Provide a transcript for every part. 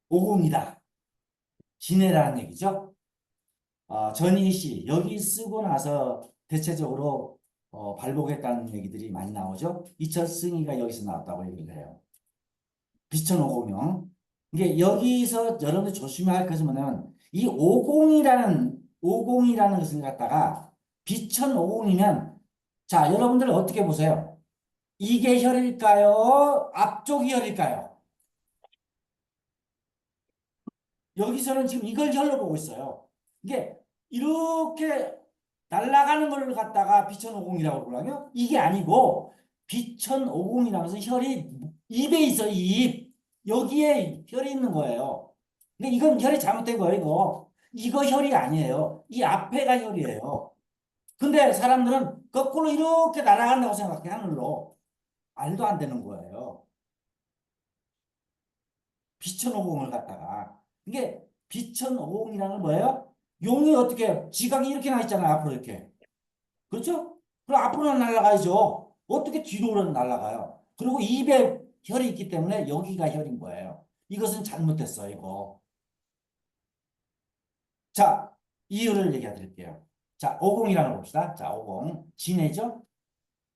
오공이다. 지내라는 얘기죠. 전희시 여기 쓰고 나서 대체적으로 발복했다는 얘기들이 많이 나오죠. 이철승이가 여기서 나왔다고 얘기를 해요. 비천오공명. 이게 여기서 여러분들 조심해야 할 것은 뭐냐면 이 오공이라는 것을 갖다가 비천오공이면 자 여러분들 어떻게 보세요? 이게 혈일까요? 앞쪽이 혈일까요? 여기서는 지금 이걸 혈로 보고 있어요. 이게 이렇게 날아가는 걸 갖다가 비천오공이라고 그러거든요. 이게 아니고 비천오공이라는 것은 혈이 입에 있어, 입. 여기에 혈이 있는 거예요. 근데 이건 혈이 잘못된 거예요, 이거. 이거 혈이 아니에요. 이 앞에가 혈이에요. 근데 사람들은 거꾸로 이렇게 날아간다고 생각해, 하늘로. 말도 안 되는 거예요. 비천오공을 갖다가. 이게 비천오공이라는 건 뭐예요? 용이 어떻게 지각이 이렇게 나 있잖아요. 앞으로 이렇게. 그렇죠? 그럼 앞으로는 날아가야죠. 어떻게 뒤로는 날아가요? 그리고 입에 혈이 있기 때문에 여기가 혈인 거예요. 이것은 잘못됐어요, 이거. 자, 이유를 얘기해 드릴게요. 자, 오공이라는 거 봅시다. 자, 오공. 진해죠?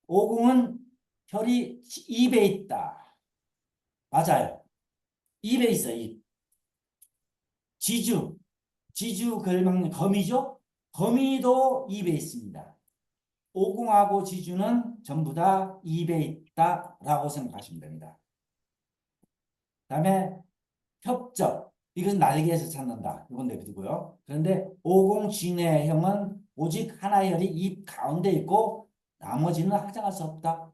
오공은 혈이 입에 있다. 맞아요. 입에 있어요, 입. 지주. 지주 걸막는 거미죠? 거미도 입에 있습니다. 오공하고 지주는 전부 다 입에 있다라고 생각하시면 됩니다. 그다음에 협적. 이것은 날개에서 찾는다. 이건 내비두고요. 그런데 오공진해형은 오직 하나의 혈이 입 가운데 있고 나머지는 하장할 수 없다.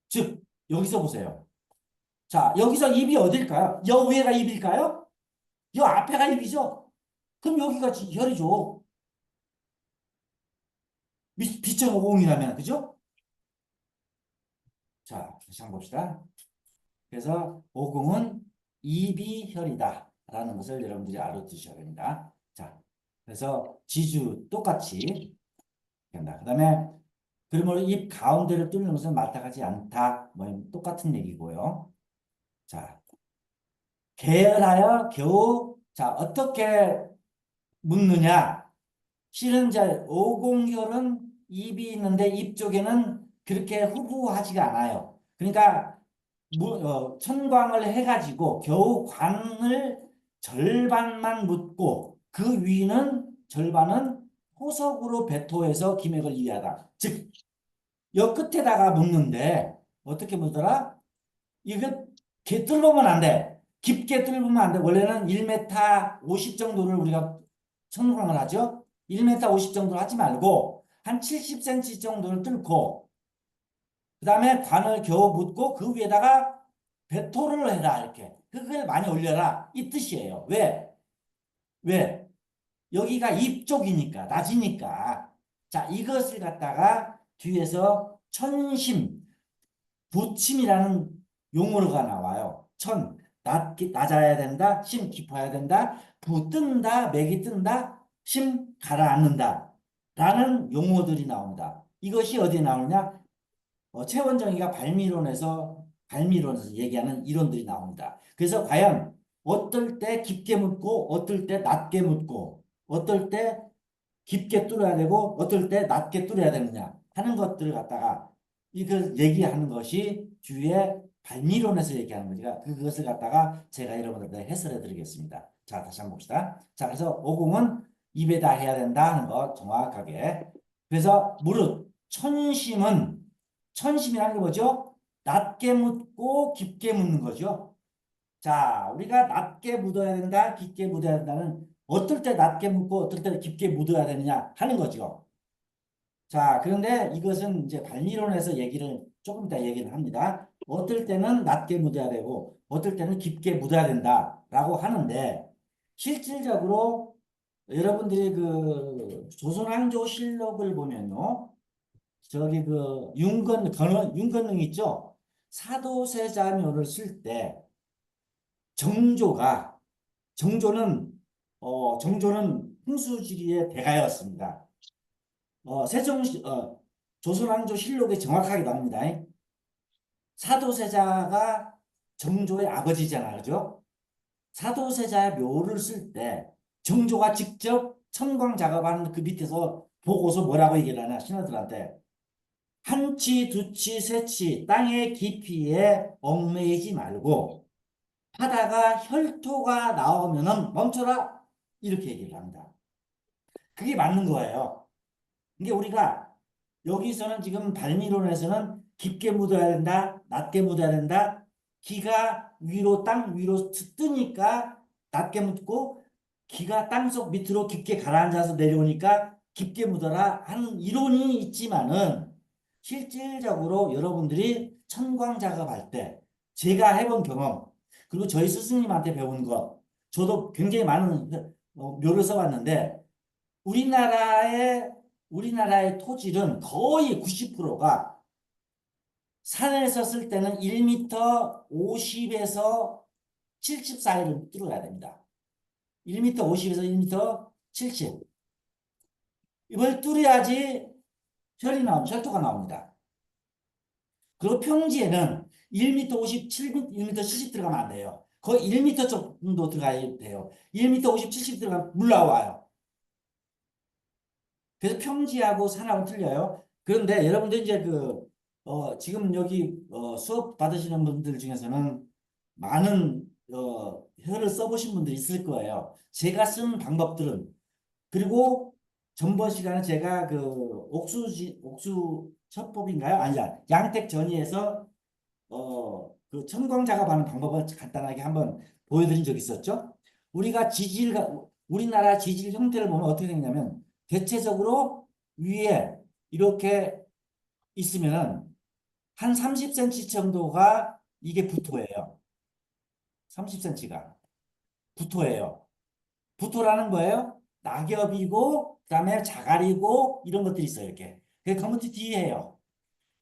즉 여기서 보세요. 자 여기서 입이 어딜까요? 여 위에가 입일까요? 여 앞에가 입이죠. 그럼 여기가 혈이죠. 비천오공이라면 그죠? 자 다시 한번 봅시다. 그래서 오공은 이비혈이다 라는 것을 여러분들이 알아두셔야 됩니다. 자, 그래서 지주 똑같이 된다. 그 다음에 그러므로 입 가운데를 뚫는 것은 마땅하지 않다. 뭐 똑같은 얘기고요. 자, 계열하여 겨우 자 어떻게 묻느냐? 실은 이제 오공혈은 입이 있는데 입 쪽에는 그렇게 후루하지가 않아요. 그러니까 천광을 해가지고 겨우 관을 절반만 묻고 그 위는 절반은 호석으로 배토해서 기맥을 이해하다. 즉, 여 끝에다가 묻는데 어떻게 묻더라? 이거 뚫으면 안 돼. 깊게 뚫으면 안 돼. 원래는 1m 50 정도를 우리가 천광을 하죠. 1m 50 정도를 하지 말고 한 70cm 정도를 뚫고 그 다음에 관을 겨우 묻고 그 위에다가 배토를 해라 이렇게 그걸 많이 올려라 이 뜻이에요. 왜? 왜? 여기가 입 쪽이니까 낮이니까 자 이것을 갖다가 뒤에서 천심 부침이라는 용어가 나와요. 천 낮아야 된다. 심 깊어야 된다. 부 뜬다. 맥이 뜬다. 심 가라앉는다. 라는 용어들이 나옵니다. 이것이 어디에 나오느냐? 최원정이가 발미론에서 얘기하는 이론들이 나옵니다. 그래서 과연 어떨 때 깊게 묻고 어떨 때 낮게 묻고 어떨 때 깊게 뚫어야 되고 어떨 때 낮게 뚫어야 되느냐 하는 것들을 갖다가 이걸 얘기하는 것이 주위에 발미론에서 얘기하는 거니까 그것을 갖다가 제가 여러분들한테 해설해 드리겠습니다. 자, 다시 한번 봅시다. 자, 그래서 오공은 입에다 해야 된다 하는 거 정확하게. 그래서 무릇 천심이라는 게 뭐죠? 낮게 묻고 깊게 묻는 거죠. 자, 우리가 낮게 묻어야 된다, 깊게 묻어야 된다는 어떨 때 낮게 묻고 어떨 때 깊게 묻어야 되느냐 하는 거죠. 자, 그런데 이것은 이제 발미론에서 얘기를 조금 이따 얘기를 합니다. 어떨 때는 낮게 묻어야 되고 어떨 때는 깊게 묻어야 된다라고 하는데 실질적으로 여러분들이 그 조선왕조실록을 보면요. 저기 그 윤건능 있죠? 사도세자묘를 쓸 때 정조가 정조는 풍수지리의 대가였습니다. 어, 세종 조선왕조실록에 정확하게 나옵니다. 사도세자가 정조의 아버지잖아요, 그죠? 사도세자의 묘를 쓸 때 정조가 직접 천광 작업하는 그 밑에서 보고서 뭐라고 얘기를 하냐 신하들한테 한치 두치 세치 땅의 깊이에 얽매이지 말고 하다가 혈토가 나오면은 멈춰라 이렇게 얘기를 합니다. 그게 맞는 거예요. 이게 우리가 여기서는 지금 발미론에서는 깊게 묻어야 된다, 낮게 묻어야 된다. 기가 위로 땅 위로 뜨니까 낮게 묻고 기가 땅속 밑으로 깊게 가라앉아서 내려오니까 깊게 묻어라 하는 이론이 있지만은 실질적으로 여러분들이 천광 작업할 때 제가 해본 경험 그리고 저희 스승님한테 배운 것 저도 굉장히 많은 묘를 써봤는데 우리나라의 우리나라의 토질은 거의 90%가 산에서 쓸 때는 1m 50에서 70 사이를 뚫어야 됩니다. 1m 50에서 1m 70. 이걸 뚫어야지 혈토가 나옵니다. 그리고 평지에는 1m 50, 1m 70 들어가면 안 돼요. 거의 1m 정도 들어가야 돼요. 1m 50, 70 들어가면 물 나와요. 그래서 평지하고 산하고 틀려요. 그런데 여러분들 이제 지금 여기 수업 받으시는 분들 중에서는 많은 혀를 써보신 분들이 있을 거예요. 제가 쓴 방법들은 그리고 전번 시간에 제가 옥수 첩법인가요? 아니야. 양택 전이에서 그 청광 작업하는 방법을 간단하게 한번 보여드린 적이 있었죠. 우리나라 지질 형태를 보면 어떻게 생겼냐면 대체적으로 위에 이렇게 있으면은 한 30cm 정도가 이게 부토예요. 30cm가 부토예요. 부토라는 거예요. 낙엽이고 그다음에 자갈이고 이런 것들이 있어요. 이렇게. 그게 커뮤니티 뒤에요.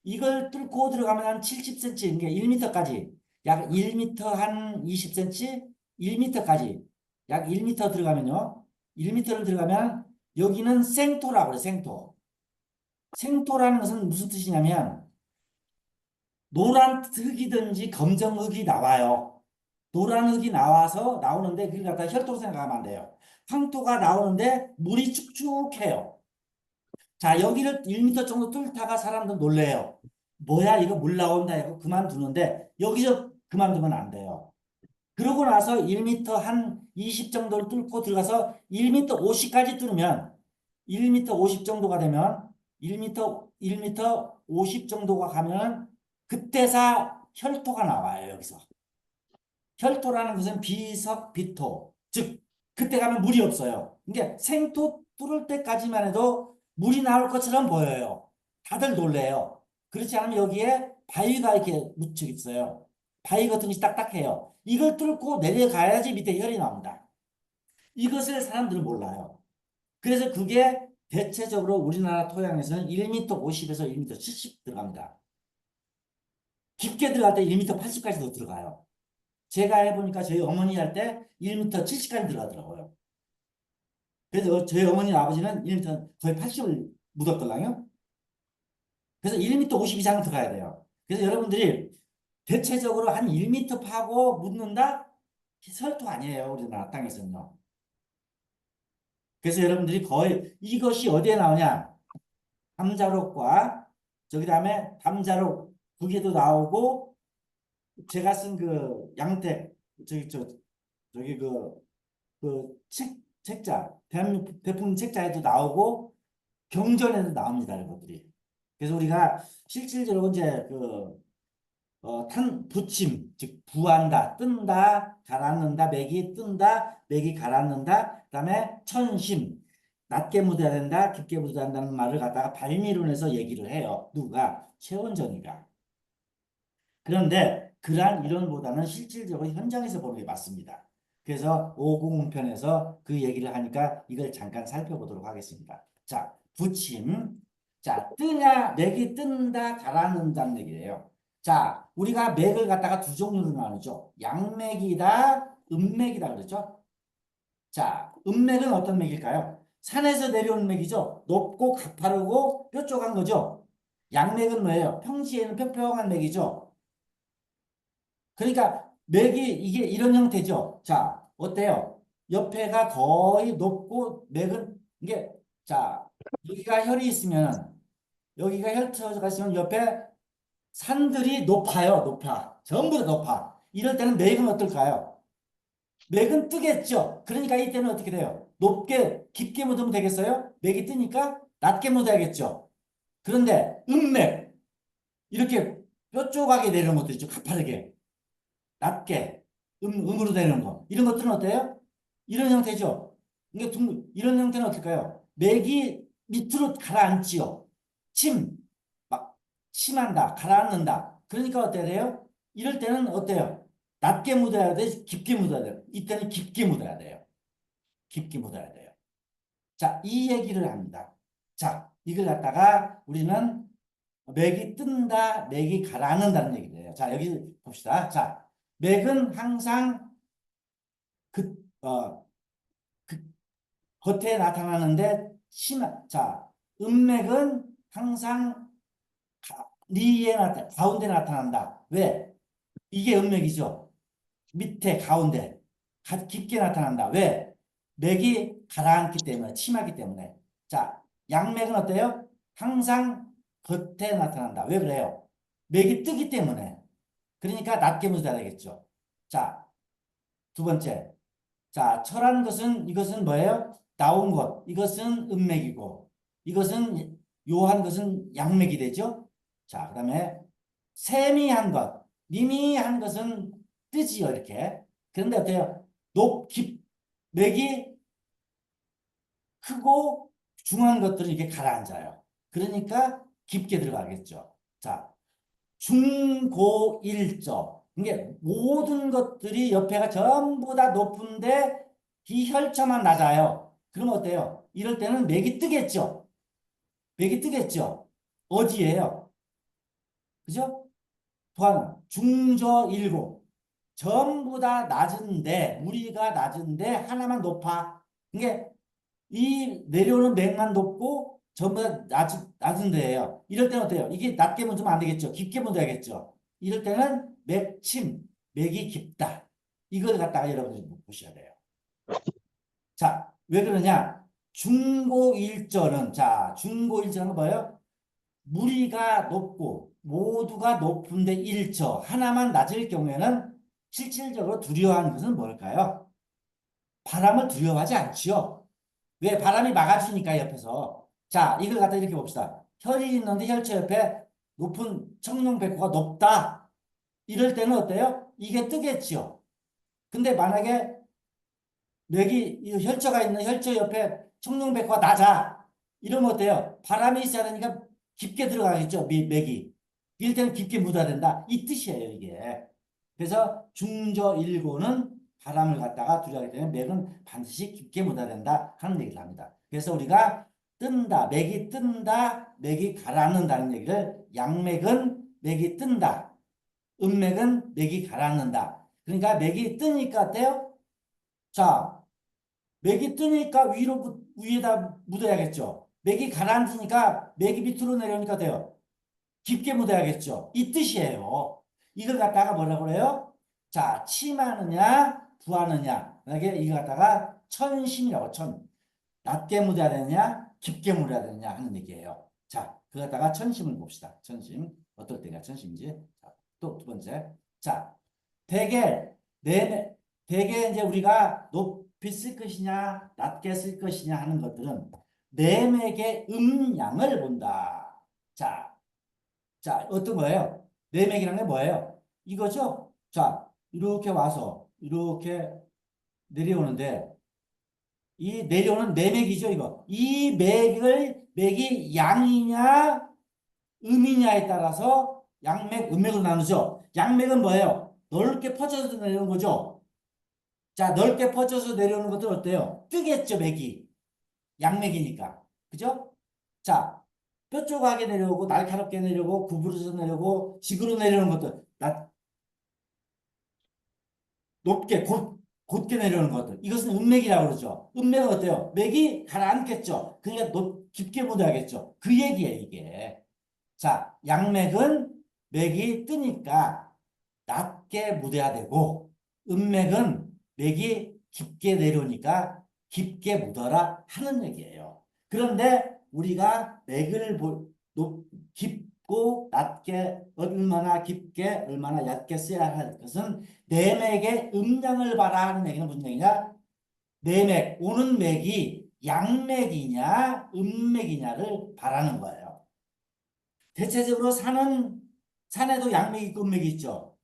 이걸 뚫고 들어가면 한 70cm, 그러니까 1m까지 약 1m 한 20cm, 1m까지 약 1m 들어가면요. 1m를 들어가면 여기는 생토라고 그래요. 생토. 생토라는 것은 무슨 뜻이냐면 노란 흙이든지 검정 흙이 나와요. 노란 흙이 나오는데 그걸 갖다 혈토로 생각하면 안 돼요. 황토가 나오는데 물이 축축해요. 자, 여기를 1m 정도 뚫다가 사람들 놀래요. 뭐야, 이거 물 나온다 이거 그만두는데 여기서 그만두면 안 돼요. 그러고 나서 1m 한 20 정도를 뚫고 들어가서 1m 50까지 뚫으면 1m 50 정도가 되면 1m 50 정도가 가면 그때사 혈토가 나와요, 여기서. 혈토라는 것은 비석비토. 즉, 그때 가면 물이 없어요. 그러니까 생토 뚫을 때까지만 해도 물이 나올 것처럼 보여요. 다들 놀래요. 그렇지 않으면 여기에 바위가 이렇게 묻혀 있어요. 바위 같은 것이 딱딱해요. 이걸 뚫고 내려가야지 밑에 혈이 나옵니다. 이것을 사람들은 몰라요. 그래서 그게 대체적으로 우리나라 토양에서는 1m 50에서 1m 70 들어갑니다. 깊게 들어갈 때 1m 80까지도 들어가요. 제가 해보니까 저희 어머니 할 때 1m 70까지 들어가더라고요. 그래서 저희 어머니 아버지는 1m 거의 80을 묻었더라고요. 그래서 1m 50 이상 들어가야 돼요. 그래서 여러분들이 대체적으로 한 1m 파고 묻는다? 설도 아니에요. 우리나라 땅에서는요. 그래서 여러분들이 거의 이것이 어디에 나오냐? 담자록과 저기 다음에 담자록 두 개도 나오고 제가 쓴 그 양택 저기 책자 대부분 책자에도 나오고 경전에도 나옵니다. 이것들이. 그래서 우리가 실질적으로 이제 부침, 즉 부한다, 뜬다, 가라앉는다, 맥이 뜬다, 맥이 가라앉는다. 그다음에 천심, 낮게 묻어야 된다, 깊게 묻어야 한다는 말을 갖다가 발미론에서 얘기를 해요. 누가? 최원정이가. 그런데 그러한 이론보다는 실질적으로 현장에서 보는 게 맞습니다. 그래서 오공편에서 그 얘기를 하니까 이걸 잠깐 살펴보도록 하겠습니다. 자, 부침. 자, 뜨냐, 맥이 뜬다, 가라앉는다는 얘기예요. 자, 우리가 맥을 갖다가 두 종류로 나누죠. 양맥이다, 음맥이다 그러죠. 자, 음맥은 어떤 맥일까요? 산에서 내려오는 맥이죠. 높고 가파르고 뾰족한 거죠. 양맥은 뭐예요? 평지에는 평평한 맥이죠. 그러니까 맥이 이게 이런 형태죠. 자, 어때요? 옆에가 거의 높고 맥은 이게 자, 여기가 혈이 있으면 여기가 혈터가 있으면 옆에 산들이 높아요. 높아. 전부 다 높아. 이럴 때는 맥은 어떨까요? 맥은 뜨겠죠. 그러니까 이때는 어떻게 돼요? 높게 깊게 묻으면 되겠어요? 맥이 뜨니까 낮게 묻어야겠죠. 그런데 음맥 이렇게 뼈 조각이 내려오는 것도 있죠. 가파르게. 낮게 음으로 되는 거 이런 것들은 어때요? 이런 형태죠. 이게 이런 형태는 어떨까요? 맥이 밑으로 가라앉지요. 침, 막 침한다, 가라앉는다. 그러니까 어때야 돼요? 이럴 때는 어때요? 낮게 묻어야 돼, 깊게 묻어야 돼요. 이때는 깊게 묻어야 돼요. 깊게 묻어야 돼요. 자, 이 얘기를 합니다. 자, 이걸 갖다가 우리는 맥이 뜬다, 맥이 가라앉는다는 얘기예요. 자, 여기 봅시다. 자, 맥은 항상 그, 그 겉에 나타나는데 자, 음맥은 항상 가운데 나타난다. 왜? 이게 음맥이죠. 밑에 가운데 깊게 나타난다. 왜? 맥이 가라앉기 때문에 침하기 때문에. 자, 양맥은 어때요? 항상 겉에 나타난다. 왜 그래요? 맥이 뜨기 때문에. 그러니까 낮게 묻어야 되겠죠. 자, 두 번째. 자, 철한 것은 이것은 뭐예요? 나온 것. 이것은 음맥이고 이것은 묘한 것은 양맥이 되죠. 자, 그다음에 세미한 것, 미미한 것은 뜨지요, 이렇게. 그런데 어때요? 맥이 크고 중한 것들은 이렇게 가라앉아요. 그러니까 깊게 들어가겠죠. 자, 중고일조. 이게 모든 것들이 옆에가 전부 다 높은데 이 혈처만 낮아요. 그럼 어때요? 이럴 때는 맥이 뜨겠죠. 맥이 뜨겠죠. 어디예요? 그죠? 또한 중저일고 전부 다 낮은데 우리가 낮은데 하나만 높아. 이게 이 내려오는 맥만 높고 전부 다 낮은 데예요. 이럴 때는 어때요? 이게 낮게 묻으면 안 되겠죠. 깊게 묻어야겠죠. 이럴 때는 맥침, 맥이 깊다. 이걸 갖다가 여러분들이 보셔야 돼요. 자, 왜 그러냐? 중고일절은 자, 중고일절은 뭐예요? 무리가 높고 모두가 높은데 일처 하나만 낮을 경우에는 실질적으로 두려워하는 것은 뭘까요? 바람을 두려워하지 않지요. 왜? 바람이 막아주니까 옆에서. 자, 이걸 갖다 이렇게 봅시다. 혈이 있는데 혈처 옆에 높은 청룡백호가 높다. 이럴 때는 어때요? 이게 뜨겠지요. 근데 만약에 맥이 혈처가 있는 혈처 옆에 청룡백호가 낮아. 이러면 어때요? 바람이 있어야 되니까 깊게 들어가겠죠. 맥이. 이럴 때는 깊게 묻어야 된다. 이 뜻이에요, 이게. 그래서 중저일고는 바람을 갖다가 두려워하기 때문에 맥은 반드시 깊게 묻어야 된다 하는 얘기를 합니다. 그래서 우리가 뜬다, 맥이 뜬다, 맥이 가라앉는다는 얘기를 양맥은 맥이 뜬다, 음맥은 맥이 가라앉는다. 그러니까 맥이 뜨니까 어때요? 자, 맥이 뜨니까 위에다 묻어야겠죠. 맥이 가라앉으니까 맥이 밑으로 내려오니까 돼요. 깊게 묻어야겠죠. 이 뜻이에요. 이걸 갖다가 뭐라고 그래요? 자, 침하느냐, 부하느냐. 만약에 이걸 갖다가 천심이라고, 낮게 묻어야 되느냐, 깊게 묻어야 되느냐 하는 얘기예요. 자, 그거 갖다가 천심을 봅시다. 천심. 어떨 때가 천심인지. 자, 또 두 번째. 자, 대개, 네, 대개 이제 우리가 높이 쓸 것이냐, 낮게 쓸 것이냐 하는 것들은 내맥의 음양을 본다. 자, 어떤 거예요? 내맥이란 게 뭐예요? 이거죠? 자, 이렇게 와서 이렇게 내려오는데 이 내려오는 내맥이죠, 이거. 이 맥이 양이냐 음이냐에 따라서 양맥, 음맥을 나누죠. 양맥은 뭐예요? 넓게 퍼져서 내려오는 거죠. 자, 넓게 퍼져서 내려오는 것들 어때요? 뜨겠죠, 맥이. 양맥이니까. 그죠? 자, 뾰족하게 내려오고 날카롭게 내려오고 구부러져 내려오고 지그러 내려오는 것들 높게 곧게 내려오는 것들 이것은 음맥이라고 그러죠. 음맥은 어때요? 맥이 가라앉겠죠. 그러니까 깊게 묻어야겠죠. 그 얘기예요, 이게. 자, 양맥은 맥이 뜨니까 얕게 묻어야 되고 음맥은 맥이 깊게 내려오니까 깊게 묻어라 하는 얘기예요. 그런데 우리가 맥을 깊고 낮게 얼마나 깊게 얼마나 얕게 써야 할 것은 내 맥의 음량을 봐라 하는 얘기는 무슨 얘기냐? 내 맥, 오는 맥이 양맥이냐 음맥이냐를 바라는 거예요. 대체적으로 산에도 양맥이 있고 음맥이 있죠.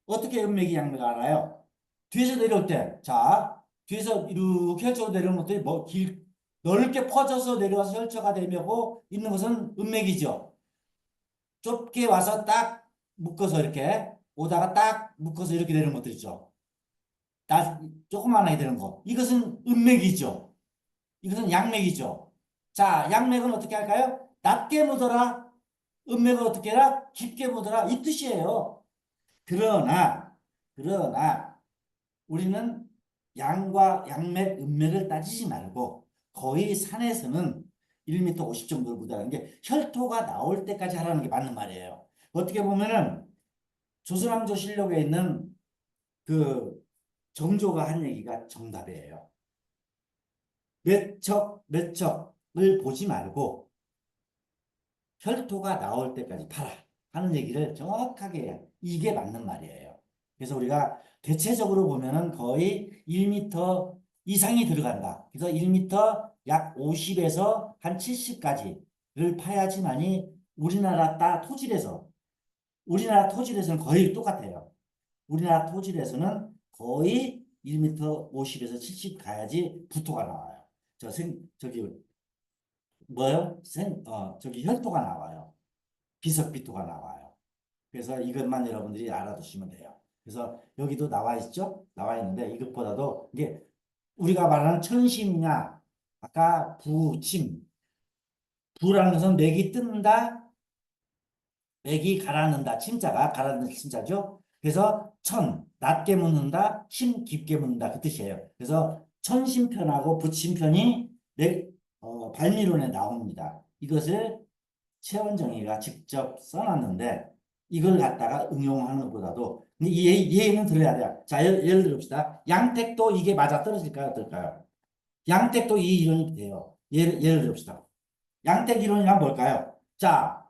어떻게 음맥이 양맥을 알아요? 뒤에서 내려올 때, 자, 뒤에서 이렇게 혈초로 내려오는 것들이 넓게 퍼져서 내려와서 혈초가 되고 있는 것은 음맥이죠. 좁게 와서 딱 묶어서 이렇게 오다가 딱 묶어서 이렇게 내려오는 것들 있죠. 조그만하게 되는 거. 이것은 음맥이죠. 이것은 양맥이죠. 자, 양맥은 어떻게 할까요? 낮게 묻어라. 음맥은 어떻게 해라? 깊게 묻어라. 이 뜻이에요. 그러나 우리는 양과 양맥, 음맥을 따지지 말고 거의 산에서는 1m 50 정도를 묻어라는 게 혈토가 나올 때까지 하라는 게 맞는 말이에요. 어떻게 보면은 조선왕조실록에 있는 그 정조가 한 얘기가 정답이에요. 몇 척을 보지 말고 혈토가 나올 때까지 봐라 하는 얘기를 정확하게 이게 맞는 말이에요. 그래서 우리가 대체적으로 보면은 거의 1m 이상이 들어간다. 그래서 1m 약 50에서 한 70까지를 파야지만이 우리나라 토질에서는 거의 똑같아요. 우리나라 토질에서는 거의 1m 50에서 70 가야지 부토가 나와요. 저기 뭐요? 저기 혈토가 나와요. 비석비토가 나와요. 그래서 이것만 여러분들이 알아두시면 돼요. 그래서 여기도 나와 있죠? 나와 있는데 이것보다도 이게 우리가 말하는 천심이냐 아까 부라는 것은 맥이 뜬다, 맥이 가라앉는다. 침자가 가라앉는 침자죠. 그래서 낮게 묻는다, 심 깊게 묻는다 그 뜻이에요. 그래서 천심편하고 부침편이 발미론에 나옵니다. 이것을 최원정이가 직접 써놨는데 이걸 갖다가 응용하는 것보다도 근데 얘는 들어야 돼요. 자, 예를 들읍시다. 양택도 이게 맞아 떨어질까요? 어떨까요? 양택도 이 이론이 돼요. 예를 들읍시다. 양택 이론이란 뭘까요? 자,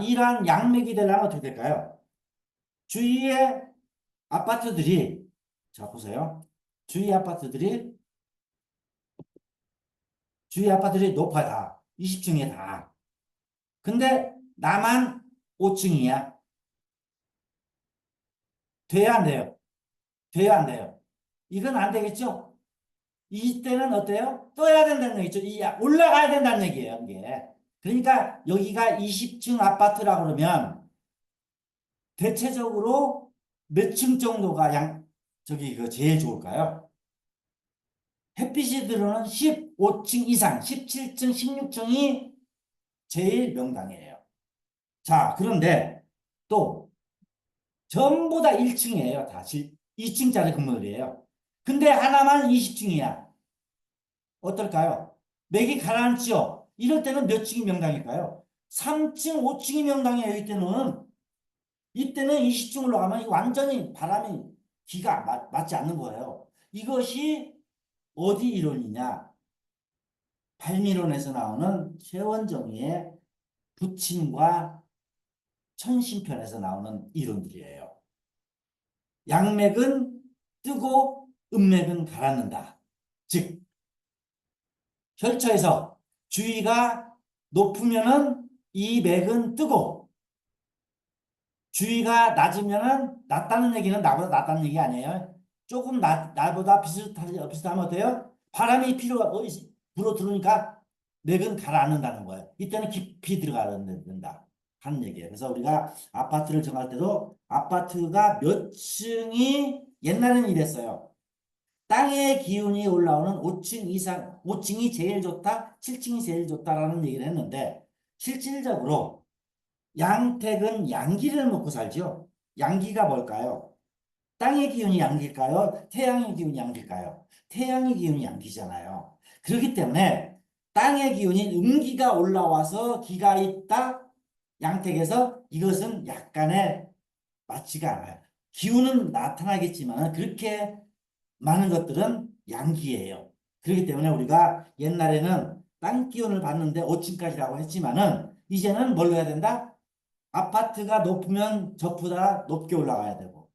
이러한 양맥이 되려면 어떻게 될까요? 주위의 아파트들이 자, 보세요. 주위 아파트들이 높아 다. 20층에 다. 근데 나만 5층이야. 돼야 안 돼요? 돼야 안 돼요? 이건 안 되겠죠? 이때는 어때요? 떠야 된다는 얘기죠. 올라가야 된다는 얘기예요, 이게. 그러니까 여기가 20층 아파트라고 그러면 대체적으로 몇 층 정도가 저기 그 제일 좋을까요? 햇빛이 들어오는 15층 이상, 17층, 16층이 제일 명당이에요. 자, 그런데 또 전부 다 1층이에요. 다 2층짜리 건물이에요. 근데 하나만 20층이야. 어떨까요? 맥이 가라앉죠? 이럴 때는 몇 층이 명당일까요? 3층, 5층이 명당이에요. 이때는 20층 올라가면 완전히 바람이 기가 맞지 않는 거예요. 이것이 어디 이론이냐? 발미론에서 나오는 최원정의의 부침과 천심편에서 나오는 이론들이에요. 양맥은 뜨고 음맥은 가라앉는다. 즉 혈처에서 주위가 높으면은 이 맥은 뜨고 주위가 낮으면은 낮다는 얘기는 나보다 낮다는 얘기 아니에요. 조금 나보다 비슷하면 어때요? 바람이 불어 들어오니까 맥은 가라앉는다는 거예요. 이때는 깊이 들어가야 된다 하는 얘기예요. 그래서 우리가 아파트를 정할 때도 아파트가 몇 층이 옛날에는 이랬어요. 땅의 기운이 올라오는 5층 이상, 5층이 제일 좋다, 7층이 제일 좋다라는 얘기를 했는데 실질적으로 양택은 양기를 먹고 살죠. 양기가 뭘까요? 땅의 기운이 양기일까요? 태양의 기운이 양기일까요? 태양의 기운이 양기잖아요. 그렇기 때문에 땅의 기운인 음기가 올라와서 기가 있다. 양택에서 이것은 약간의 맞지가 않아요. 기운은 나타나겠지만 그렇게 많은 것들은 양기예요. 그렇기 때문에 우리가 옛날에는 땅 기운을 봤는데 5층까지라고 했지만은 이제는 뭘로 해야 된다? 아파트가 높으면 저보다 높게 올라가야 되고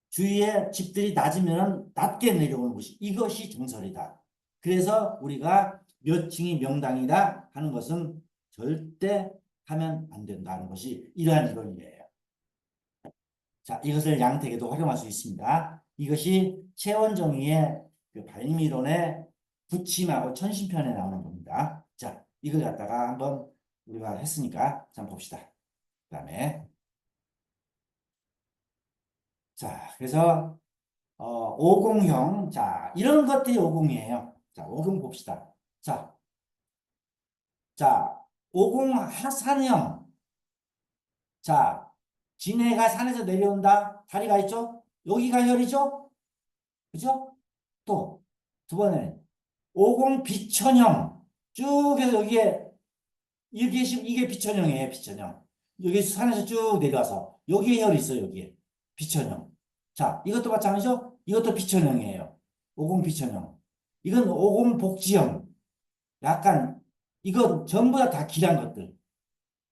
주위에 집들이 낮으면 낮게 내려오는 것이 이것이 정설이다. 그래서 우리가 몇 층이 명당이다 하는 것은 절대 하면 안 된다는 것이 이러한 이론이에요. 자, 이것을 양택에도 활용할 수 있습니다. 이것이 최원정의의 그 발미론의 부침하고 천신편에 나오는 겁니다. 자, 이걸 갖다가 한번 우리가 했으니까 한번 봅시다. 그다음에 자, 그래서 50형 자, 이런 것들이 50이에요. 자, 50 봅시다. 자, 자, 50 하산형. 자, 진해가 산에서 내려온다. 다리가 있죠? 여기가 혈이죠? 그죠? 또 두 번에 50 비천형 쭉 해서 여기에 이게 비천형이에요. 비천형. 여기 산에서 쭉 내려와서 여기에 혈이 있어요. 여기에 비천형. 자, 이것도 마찬가지죠? 이것도 비천형이에요. 50 비천형. 이건 50 복지형. 약간 이건 전부 다 길한 것들.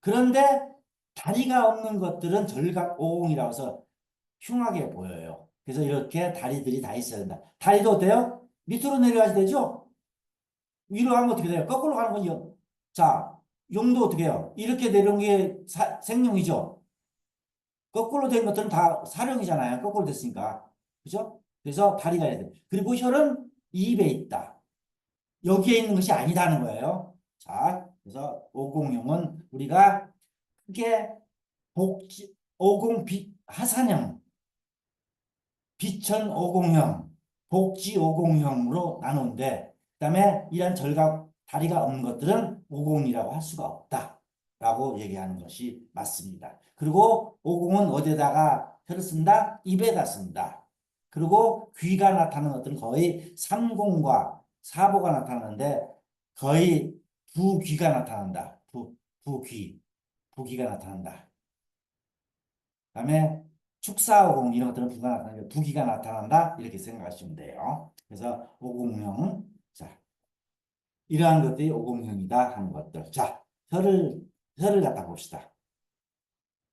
그런데 다리가 없는 것들은 절각 50이라고 해서 흉하게 보여요. 그래서 이렇게 다리들이 다 있어야 된다. 다리도 어때요? 밑으로 내려가야 되죠? 위로 가면 어떻게 돼요? 거꾸로 가는 거죠. 자, 용도 어떻게 해요? 이렇게 내려온 게 생용이죠? 거꾸로 된 것들은 다 사령이잖아요. 거꾸로 됐으니까. 그죠? 그래서 다리가 해야 돼. 그리고 혈은 입에 있다. 여기에 있는 것이 아니다는 거예요. 자, 그래서 오공용은 우리가 크게 복지, 하산형, 비천 오공형, 복지 오공형으로 나누는데, 그다음에 이런 절각 다리가 없는 것들은 오공이라고 할 수가 없다라고 얘기하는 것이 맞습니다. 그리고 오공은 어디에다가 혀를 쓴다? 입에다 쓴다. 그리고 귀가 나타나는 것들은 거의 삼공과 사보가 나타나는데 거의 부귀가 나타난다. 부귀, 부귀가 나타난다. 그다음에 축사오공 이런 것들은 부가 나타나는 부기가 나타난다 이렇게 생각하시면 돼요. 그래서 오공형 자 이러한 것들이 오공형이다 하는 것들. 자 혀를 갖다 봅시다.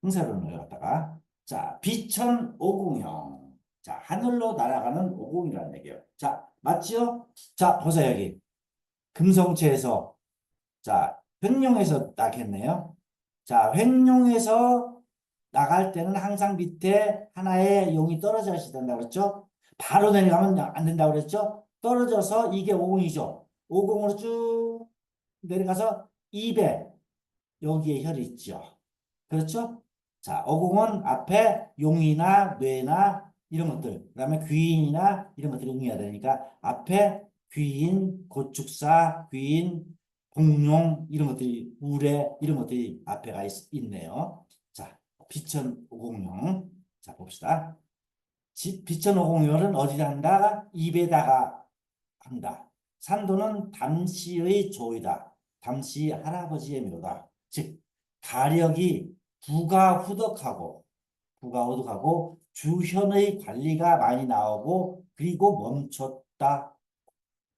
흥사론을 갖다가 자 비천 오공형 자 하늘로 날아가는 오공이라는 얘기예요. 자 맞지요? 자 보세요 여기 금성체에서 자 횡령에서 나겠네요. 자 횡령에서 나갈 때는 항상 밑에 하나의 용이 떨어져 있어야 된다고 그랬죠? 바로 내려가면 안 된다고 그랬죠? 떨어져서 이게 50이죠. 50으로 쭉 내려가서 2배 여기에 혈이 있죠. 그렇죠? 자, 50은 앞에 용이나 뇌나 이런 것들, 그다음에 귀인이나 이런 것들이 응해야 되니까 앞에 귀인, 고축사, 귀인, 공룡 이런 것들이 우레 이런 것들이 앞에가 있네요. 자, 비천 오공룡. 자, 봅시다. 비천 오공룡은 어디다 한다? 입에다가 한다. 산도는 담시의 조이다. 담시 할아버지의 묘다. 즉 가력이 부가 후덕하고 주현의 관리가 많이 나오고 그리고 멈췄다.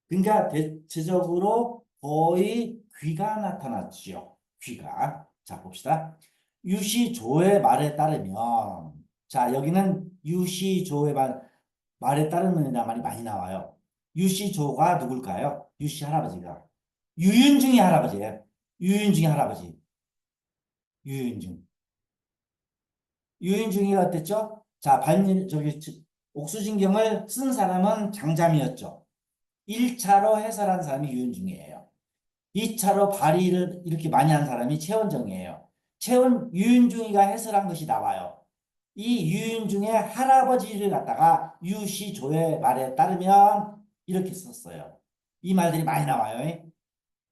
그러니까 대체적으로 거의 귀가 나타났지요. 귀가. 자, 봅시다. 유시조의 말에 따르면 자, 여기는 유시조의 말에 따르면이라는 말이 많이 나와요. 유시조가 누굴까요? 유시 할아버지가. 유윤중이 할아버지예요. 유윤중이 할아버지. 유윤중. 유인중이가 어땠죠? 자, 옥수진경을 쓴 사람은 장잠이었죠. 1차로 해설한 사람이 유인중이에요. 2차로 발의를 이렇게 많이 한 사람이 최원정이에요. 유인중이가 해설한 것이 나와요. 이 유인중의 할아버지를 갖다가 유시조의 말에 따르면 이렇게 썼어요. 이 말들이 많이 나와요.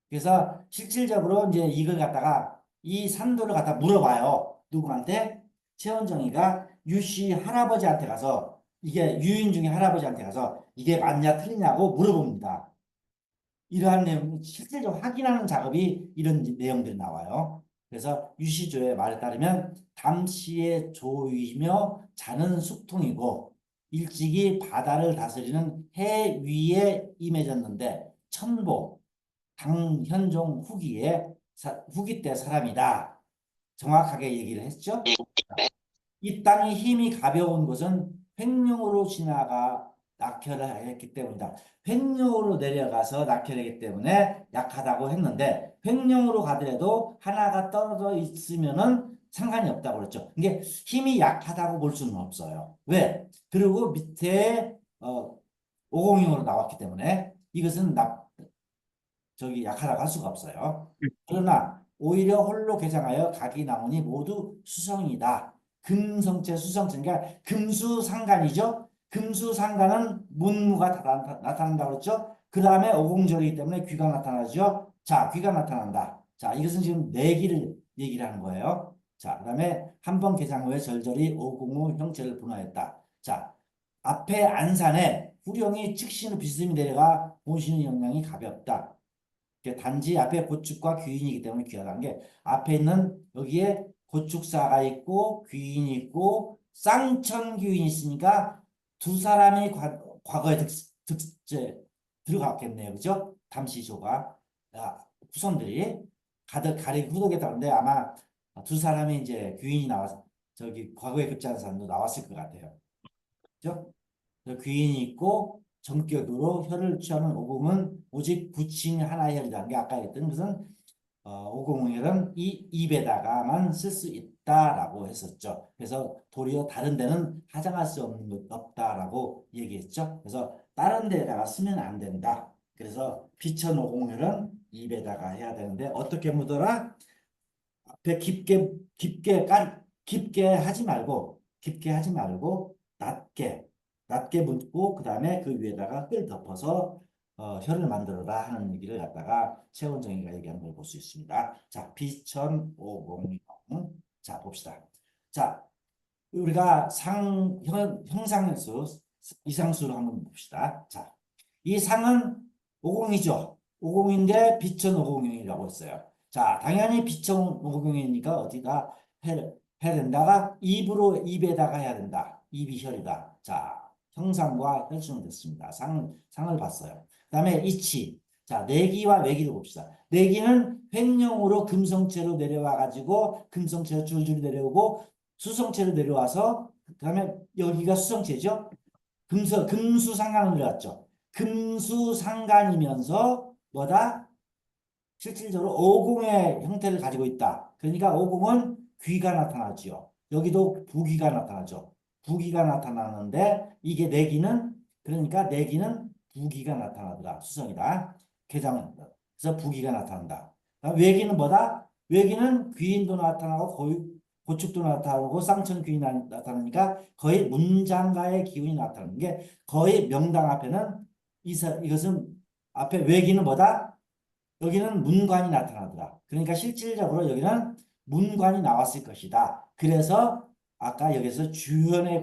그래서 실질적으로 이제 이걸 갖다가 이 산도를 갖다 물어봐요. 누구한테? 최원정이가 유씨 할아버지한테 가서 이게 유인중의 할아버지한테 가서 이게 맞냐 틀리냐고 물어봅니다. 이러한 내용 실질적으로 확인하는 작업이 이런 내용들이 나와요. 그래서 유시조의 말에 따르면 담시의 조이며 자는 숙통이고 일찍이 바다를 다스리는 해 위에 임해졌는데 천보 당현종 후기 때 사람이다. 정확하게 얘기를 했죠. 이 땅이 힘이 가벼운 것은 횡령으로 지나가 낙혈을 했기 때문이다. 횡령으로 내려가서 낙혈했기 때문에 약하다고 했는데 횡령으로 가더라도 하나가 떨어져 있으면은 상관이 없다고 그랬죠. 이게 힘이 약하다고 볼 수는 없어요. 왜? 그리고 밑에 5공용으로 나왔기 때문에 이것은 약하다고 할 수가 없어요. 그러나 오히려 홀로 개장하여 각이 나오니 모두 수성이다. 금성체 수성체 그러니까 금수상간이죠. 금수상간은 문무가 다 나타난다고 그랬죠. 그 다음에 오공절이기 때문에 귀가 나타나죠. 자, 귀가 나타난다. 자, 이것은 지금 내기를 얘기를 하는 거예요. 자, 그 다음에 한 번 개장 후에 절절히 오공의 형체를 분화했다. 자, 앞에 안산에 후령이 즉시로 비스듬히 내려가 모시는 영향이 가볍다. 단지 앞에 고축과 귀인이기 때문에 귀하다는 게 앞에 있는 여기에 고축사가 있고 귀인이 있고 쌍천귀인이 있으니까 두 사람이 과거에 들어갔겠네요. 그죠? 담시조가 후손들이 가득 가리 후속했다는데 아마 두 사람이 이제 귀인이 나와서 저기 과거에 급제한 사람도 나왔을 것 같아요. 그죠? 귀인이 있고 전격으로 혀를 취하는 오공은 오직 부칭 하나의 혈이라는 게 아까 했던 것은 오공혈은 이 입에다가만 쓸 수 있다라고 했었죠. 그래서 도리어 다른 데는 하장할 수 없는 것 없다라고 얘기했죠. 그래서 다른 데다가 쓰면 안 된다. 그래서 비천 오공혈은 입에다가 해야 되는데 어떻게 묻어라? 앞에 깊게 하지 말고 낮게 묻고 그 다음에 그 위에다가 끌 덮어서 혀를 만들어라 하는 얘기를 갖다가 최원정이가 얘기하는 걸 볼 수 있습니다. 자, 비천오공령. 자, 봅시다. 자, 우리가 형상수, 이상수를 한번 봅시다. 자, 이 상은 오공이죠. 오공인데 비천오공령이라고 했어요. 자, 당연히 비천오공령이니까 어디다 해야 된다가 입에다가 해야 된다. 입이 혈이다. 자, 형상과 혈수는 됐습니다. 상을 봤어요. 그 다음에 이치. 자, 내기와 외기를 봅시다. 내기는 횡령으로 금성체로 내려와 가지고 금성체로 줄줄이 내려오고 수성체로 내려와서 그다음에 여기가 수성체죠. 금수상간으로 내려왔죠. 금수상간이면서 뭐다? 실질적으로 오공의 형태를 가지고 있다. 그러니까 오공은 귀가 나타나지요. 여기도 부귀가 나타나죠. 부귀가 나타나는데 이게 내기는 그러니까 내기는 부귀가 나타나더라. 수성이다. 개장은 그래서 부귀가 나타난다. 외기는 뭐다? 외기는 귀인도 나타나고 고축도 나타나고 쌍천 귀인이 나타나니까 거의 문장가의 기운이 나타나는 게 거의 명당 앞에는 이것은 앞에 외기는 뭐다? 여기는 문관이 나타나더라. 그러니까 실질적으로 여기는 문관이 나왔을 것이다. 그래서 아까 여기서 주현의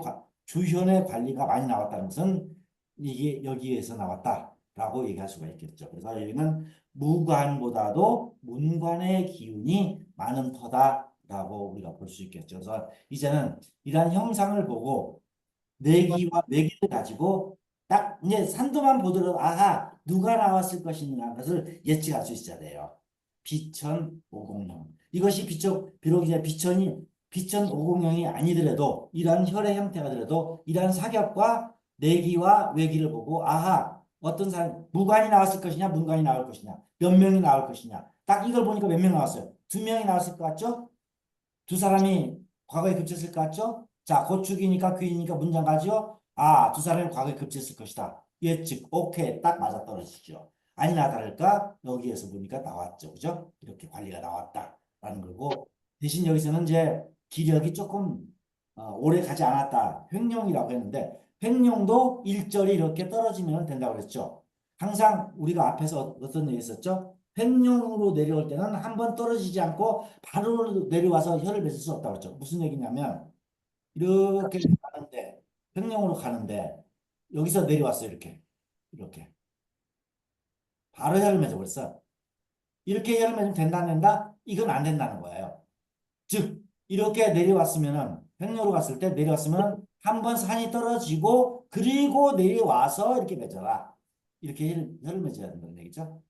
관리가 많이 나왔다는 것은 이게 여기에서 나왔다라고 얘기할 수가 있겠죠. 그래서 여기는 무관보다도 문관의 기운이 많은 터다라고 우리가 볼 수 있겠죠. 그래서 이제는 이러한 형상을 보고 내기와 외기를 가지고 딱 이제 산도만 보더라도 아하 누가 나왔을 것이냐 것을 예측할 수 있어야 돼요. 비천 오공령 이것이 비록 이제 비천 오공령이 아니더라도 이러한 혈의 형태가 더라도 이러한 사격과 내기와 외기를 보고 아하 어떤 사람 무관이 나왔을 것이냐 문관이 나올 것이냐 몇 명이 나올 것이냐 딱 이걸 보니까 몇 명 나왔어요. 두 명이 나왔을 것 같죠? 두 사람이 과거에 급제했을 것 같죠? 자, 고축이니까 귀이니까 문장 가죠? 아, 두 사람이 과거에 급제했을 것이다. 예측, 오케이, 딱 맞아떨어지죠. 아니나 다를까? 여기에서 보니까 나왔죠. 그죠? 이렇게 관리가 나왔다라는 거고. 대신 여기서는 이제 기력이 조금 오래 가지 않았다. 횡령이라고 했는데, 횡령도 일절이 이렇게 떨어지면 된다고 그랬죠. 항상 우리가 앞에서 어떤 얘기 했었죠? 횡령으로 내려올 때는 한 번 떨어지지 않고 바로 내려와서 혀를 뱉을 수 없다고 그랬죠. 무슨 얘기냐면 이렇게 가는데 횡령으로 가는데 여기서 내려왔어요. 이렇게 바로 혀를 맺어버렸어. 이렇게 혈을 맺으면 된다 안 된다? 이건 안 된다는 거예요. 즉 이렇게 내려왔으면은 횡령으로 갔을 때 내려왔으면 한 번 산이 떨어지고 그리고 내려와서 이렇게 맺어라. 이렇게 혈을 맺어야 된다는 얘기죠.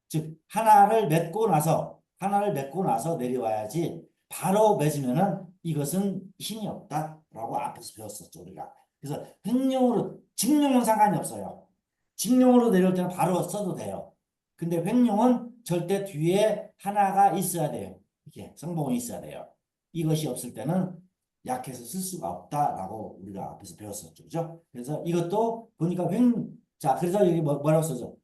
즉 하나를 맺고 나서 내려와야지 바로 맺으면은 이것은 힘이 없다라고 앞에서 배웠었죠 우리가. 그래서 횡령으로 직령은 상관이 없어요. 직령으로 내려올 때는 바로 써도 돼요. 근데 횡령은 절대 뒤에 하나가 있어야 돼요. 이게 성봉이 있어야 돼요. 이것이 없을 때는 약해서 쓸 수가 없다라고 우리가 앞에서 배웠었죠. 그죠? 그래서 이것도 보니까 자, 그래서 여기 뭐라고 써죠?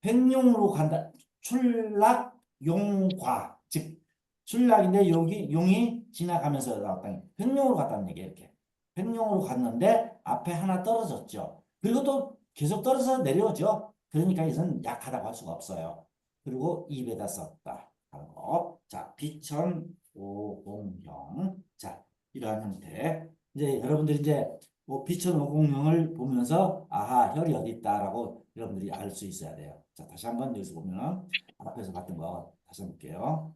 횡령으로 간다. 출락 용과. 즉, 출락인데 여기 용이 지나가면서 나왔다니. 횡령으로 갔다는 얘기예요, 이렇게. 횡령으로 갔는데 앞에 하나 떨어졌죠. 그리고 또 계속 떨어져서 내려오죠. 그러니까 이것은 약하다고 할 수가 없어요. 그리고 입에다 썼다. 하는 거. 자, 비천 오공형. 자, 이러한 형태. 이제 여러분들이 이제 뭐 비천 오공형을 보면서 아하 혈이 어디 있다라고 여러분들이 알 수 있어야 돼요. 자, 다시 한번 여기서 보면 앞에서 봤던 거 다시 한번 볼게요.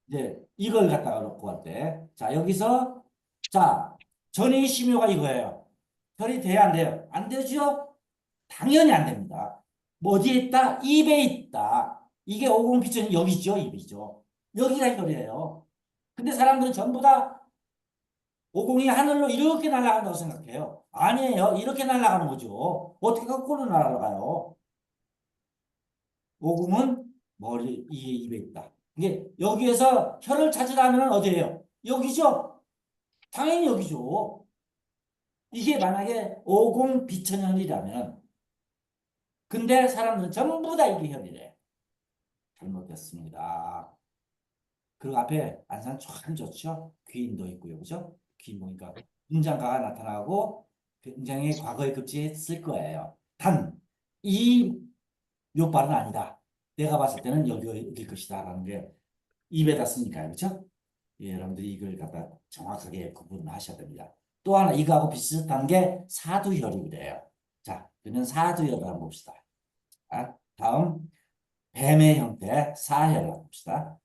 이제 이걸 갖다가 놓고 할 때, 자 여기서 자 전이 심효가 이거예요. 혈이 돼야 안 돼요? 안 되죠? 당연히 안 됩니다. 뭐 어디에 있다? 입에 있다. 이게 오공피천이 여기죠, 입이죠. 여기가 혈이에요. 근데 사람들은 전부 다 오공이 하늘로 이렇게 날아간다고 생각해요. 아니에요. 이렇게 날아가는 거죠. 어떻게 거꾸로 날아가요? 오공은 머리, 이에 입에 있다. 이게 여기에서 혀를 찾으라면 어디예요? 여기죠? 당연히 여기죠. 이게 만약에 오공 비천혈이라면 근데 사람들은 전부 다 이게 혈이래. 잘못됐습니다. 그리고 앞에 안산 참 좋죠? 귀인도 있고요. 그죠? 귀인 보니까 인장가가 나타나고 굉장히 과거에 급제했을 거예요. 단, 이 묘발은 아니다. 내가 봤을 때는 여기일 것이다. 라는 게 입에다 쓰니까요. 그렇죠? 예, 여러분들이 이걸 갖다 정확하게 구분하셔야 됩니다. 또 하나 이거하고 비슷한 게 사두혈이래요. 자, 그러면 사두혈을 한번 봅시다. 자, 다음 뱀의 형태 사혈을 한번 봅시다.